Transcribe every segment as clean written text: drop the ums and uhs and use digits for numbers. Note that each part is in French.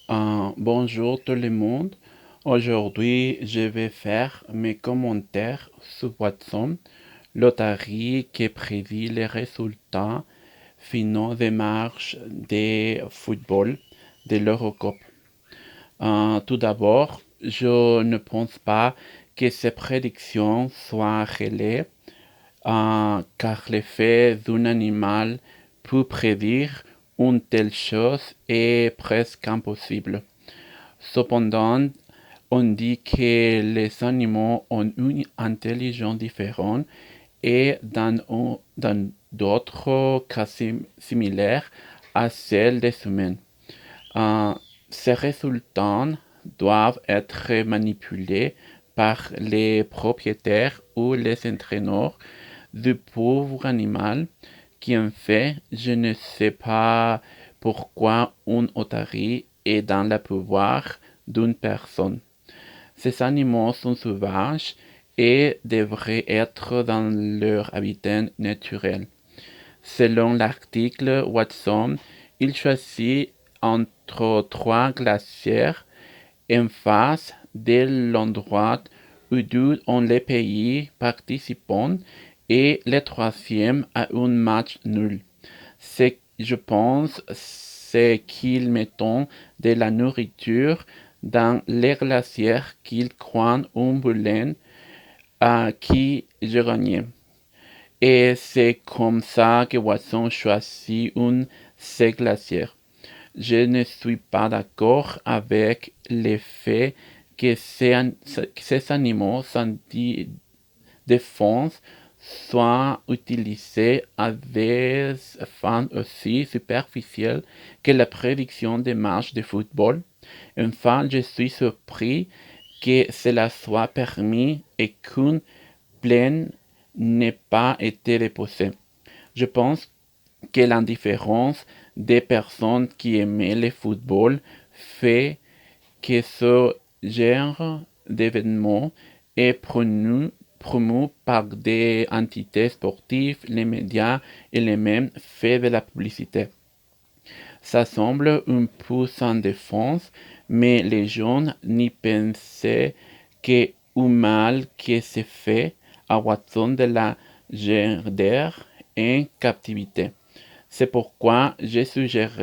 Bonjour tout le monde. Aujourd'hui, je vais faire mes commentaires sur Watson, loterie qui prédit les résultats finaux des matchs de football de l'Eurocup. Tout d'abord, je ne pense pas que ces prédictions soient réelles, car l'effet d'un animal pour prédire une telle chose est presque impossible. Cependant, on dit que les animaux ont une intelligence différente et dans d'autres cas similaires à celle des humains. Euh, Ces résultats doivent être manipulés par les propriétaires ou les entraîneurs du pauvre animal qui en fait, je ne sais pas pourquoi une otarie est dans le pouvoir d'une personne. Ces animaux sont sauvages et devraient être dans leur habitat naturel. Selon l'article Watson, il choisit entre trois glaciers en face de l'endroit où deux ont les pays participants et le troisième a un match nul. Je pense, c'est qu'ils mettent de la nourriture dans les glaciers qu'ils croient un boulet à qui je gagne. Et c'est comme ça que Watson choisit un ces glaciers. Je ne suis pas d'accord avec le fait que ces animaux sans défense soient utilisés à des fins aussi superficielles que la prédiction des matchs de football. Enfin, je suis surpris que cela soit permis et qu'une plainte n'ait pas été déposée. Je pense que l'indifférence des personnes qui aimaient le football fait que ce genre d'événement est promu par des entités sportives, les médias et les mêmes faits de la publicité. Ça semble un peu sans défense, mais les gens n'y pensaient qu'un mal qui s'est fait à Watson de la garder en captivité. C'est pourquoi je suggère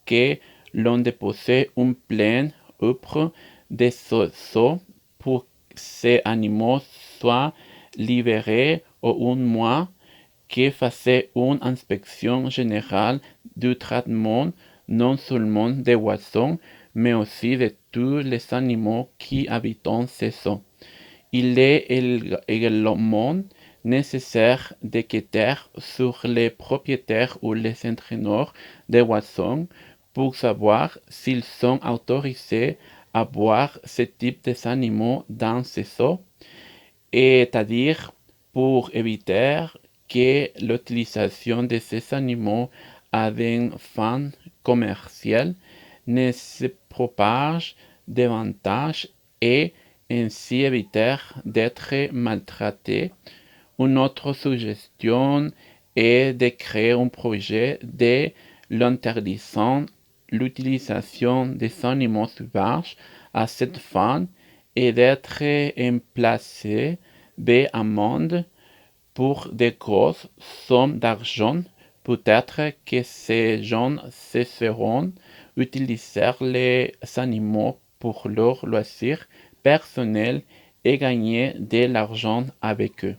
que l'on dépose une plainte auprès des sociaux pour que ces animaux soient libérés au moins que fasse une inspection générale du traitement non seulement des oiseaux, mais aussi de tous les animaux qui habitent ces zones. Il est également nécessaire d'enquêter sur les propriétaires ou les entraîneurs des oiseaux pour savoir s'ils sont autorisés à voir ce type d'animaux dans ces eaux, c'est-à-dire pour éviter que l'utilisation de ces animaux à des fins commerciales ne se propage davantage et ainsi éviter d'être maltraité. Une autre suggestion est de créer un projet de l'interdisant l'utilisation des animaux sauvages à cette fin et d'être placé des amendes pour de grosses sommes d'argent. Peut-être que ces gens cesseront d'utiliser les animaux pour leurs loisirs personnels et gagner de l'argent avec eux.